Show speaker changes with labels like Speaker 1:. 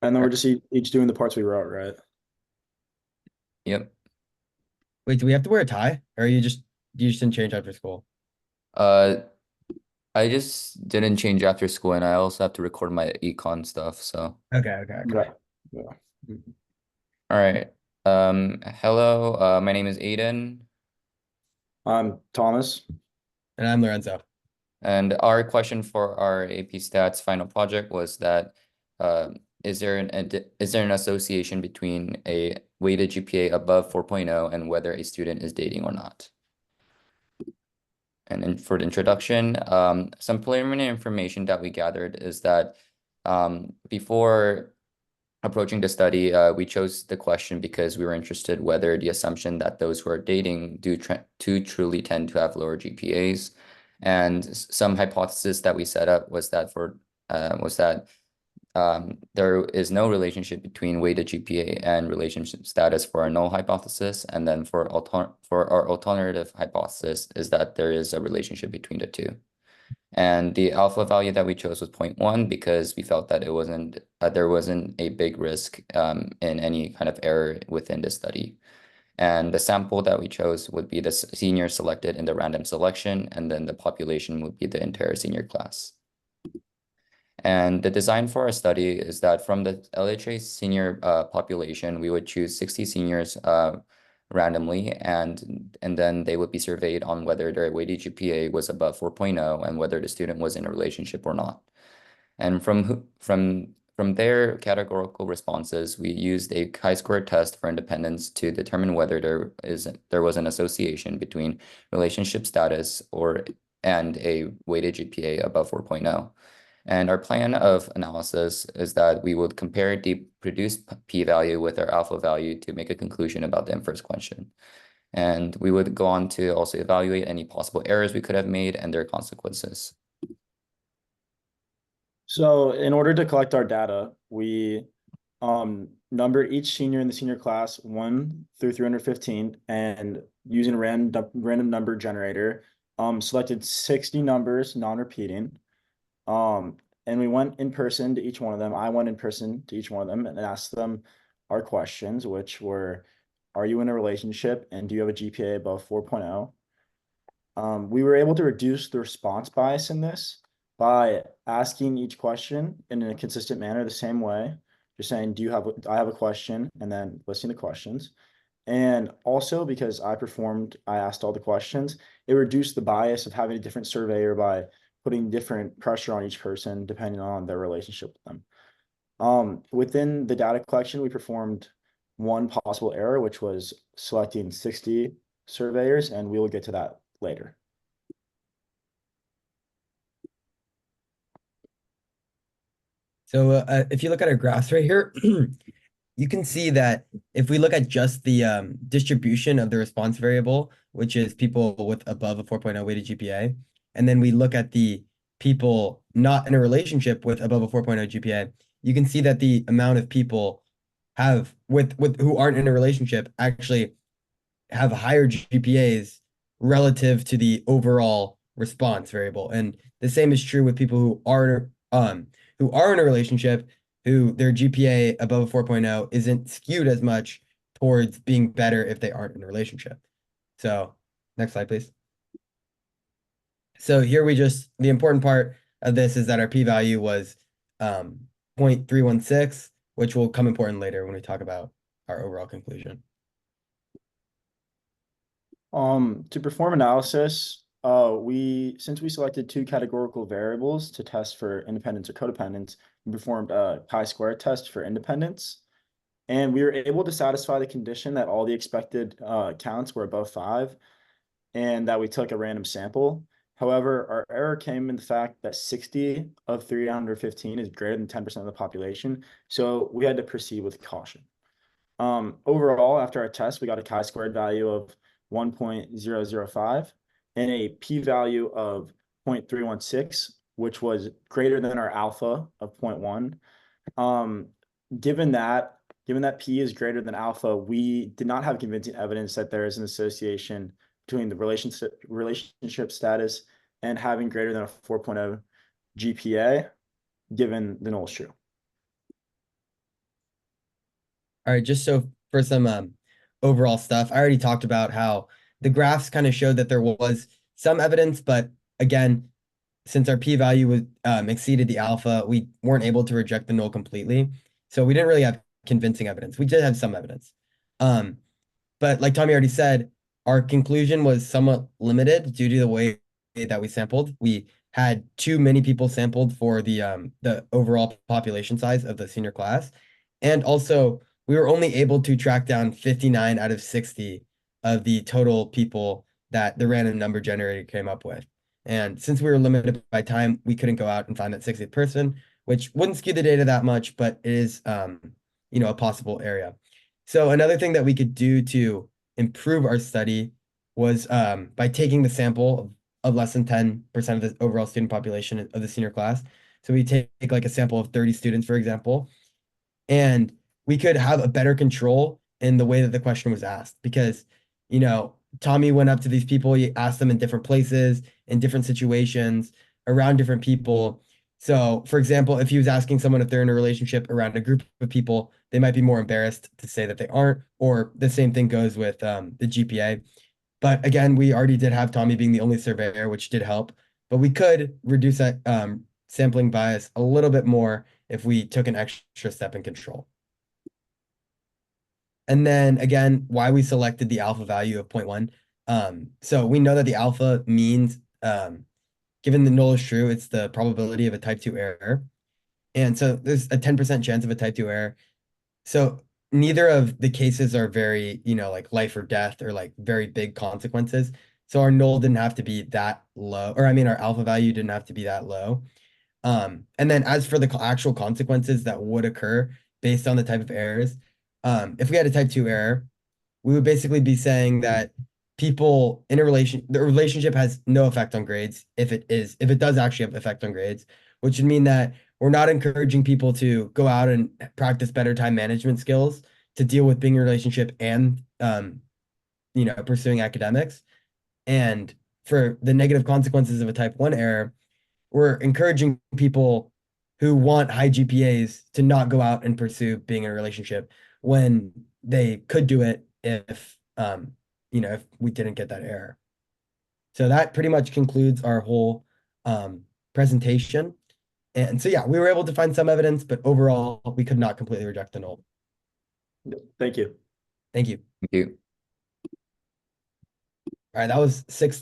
Speaker 1: And then
Speaker 2: All
Speaker 1: we're
Speaker 2: right.
Speaker 1: just each doing the parts we wrote, right?
Speaker 2: Yep.
Speaker 3: Wait, do we have to wear a tie? Or you just didn't change after school?
Speaker 2: Uh, I just didn't change after school, and I also have to record my econ stuff. So,
Speaker 4: Okay, okay, okay.
Speaker 1: Yeah. Yeah. Mhm.
Speaker 2: all right. Hello. My name is Aiden,
Speaker 1: I'm Thomas.
Speaker 4: And I'm Lorenzo.
Speaker 2: and our question for our AP Stats final project was that, uh, is there an association between a weighted GPA above 4.0 and whether a student is dating or not? And then for the introduction, some preliminary information that we gathered is that before approaching the study, we chose the question because we were interested whether the assumption that those who are dating do truly tend to have lower GPAs. And some hypothesis that we set up was that there is no relationship between weighted GPA and relationship status for our null hypothesis. And then for our alternative hypothesis is that there is a relationship between the two. And the alpha value that we chose was zero point 0.1 because we felt that there wasn't a big risk in any kind of error within the study. And the sample that we chose would be the senior selected in the random selection, and then the population would be the entire senior class. And the design for our study is that from the LHA senior population, we would choose 60 seniors randomly, and then they would be surveyed on whether their weighted GPA was above 4.0 and whether the student was in a relationship or not. And from their categorical responses, we used a chi-square test for independence to determine whether there was an association between relationship status and a weighted GPA above 4.0. And our plan of analysis is that we would compare the produced p-value with our alpha value to make a conclusion about the inverse question. And we would go on to also evaluate any possible errors we could have made and their consequences.
Speaker 1: So in order to collect our data, we numbered each senior in the senior class 1 through 315 and using a random number generator, selected 60 numbers non-repeating. Um, and we went in person to each one of them. I went in person to each one of them and asked them our questions, which were, are you in a relationship and do you have a GPA above 4.0? We were able to reduce the response bias in this by asking each question in a consistent manner, the same way. Just saying, I have a question, and then listing the questions. And also because I asked all the questions, it reduced the bias of having a different surveyor by putting different pressure on each person depending on their relationship with them. Within the data collection, we performed one possible error, which was selecting 60 surveyors, and we will get to that later.
Speaker 4: So if you look at our graphs right here, you can see that if we look at just the distribution of the response variable, which is people with above a 4.0 weighted GPA, and then we look at the people not in a relationship with above a 4.0 GPA, you can see that the amount of people have with who aren't in a relationship actually have higher GPAs relative to the overall response variable. And the same is true with people who are in a relationship who their GPA above a 4.0 isn't skewed as much towards being better if they aren't in a relationship. So next slide, please. So here the important part of this is that our p-value was 0.316, which will come important later when we talk about our overall conclusion.
Speaker 1: To perform analysis, since we selected two categorical variables to test for independence or codependence, we performed a chi-square test for independence, and we were able to satisfy the condition that all the expected counts were above 5, and that we took a random sample. However, our error came in the fact that 60 of 315 is greater than 10% of the population, so we had to proceed with caution. Overall, after our test, we got a chi-squared value of 1.005 and a p-value of 0.316, which was greater than our alpha of 0.1. Um, given that, given that p is greater than alpha, we did not have convincing evidence that there is an association between the relationship status and having greater than a 4.0 GPA, given the null is true.
Speaker 4: All right, just so for some overall stuff, I already talked about how the graphs kind of showed that there was some evidence, but again, since our p-value was exceeded the alpha, we weren't able to reject the null completely. So we didn't really have convincing evidence. We did have some evidence. But like Tommy already said, our conclusion was somewhat limited due to the way that we sampled. We had too many people sampled for the overall population size of the senior class. And also we were only able to track down 59 out of 60 of the total people that the random number generator came up with. And since we were limited by time, we couldn't go out and find that 60th person, which wouldn't skew the data that much, but it is a possible area. So another thing that we could do to improve our study was by taking the sample of less than 10% of the overall student population of the senior class. So we take like a sample of 30 students, for example, and we could have a better control in the way that the question was asked because, Tommy went up to these people, he asked them in different places, in different situations, around different people. So, for example, if he was asking someone if they're in a relationship around a group of people, they might be more embarrassed to say that they aren't, or the same thing goes with the GPA. But again, we already did have Tommy being the only surveyor, which did help, but we could reduce that sampling bias a little bit more if we took an extra step in control. And then again, why we selected the alpha value of 0.1. So we know that the alpha means, given the null is true, it's the probability of a type 2 error. And so there's a 10% chance of a type 2 error. So neither of the cases are very, like life or death or like very big consequences. So our null didn't have to be that low, or I mean, our alpha value didn't have to be that low. And then as for the actual consequences that would occur based on the type of errors, if we had a type 2 error, we would basically be saying that people in the relationship has no effect on grades if it does actually have effect on grades, which would mean that we're not encouraging people to go out and practice better time management skills to deal with being in a relationship and pursuing academics. And for the negative consequences of a type 1 error, we're encouraging people who want high GPAs to not go out and pursue being in a relationship when they could do it if if we didn't get that error. So that pretty much concludes our whole presentation. And so yeah, we were able to find some evidence, but overall we could not completely reject the null.
Speaker 1: Thank you.
Speaker 4: Thank you.
Speaker 2: Thank you.
Speaker 4: All right, that was 6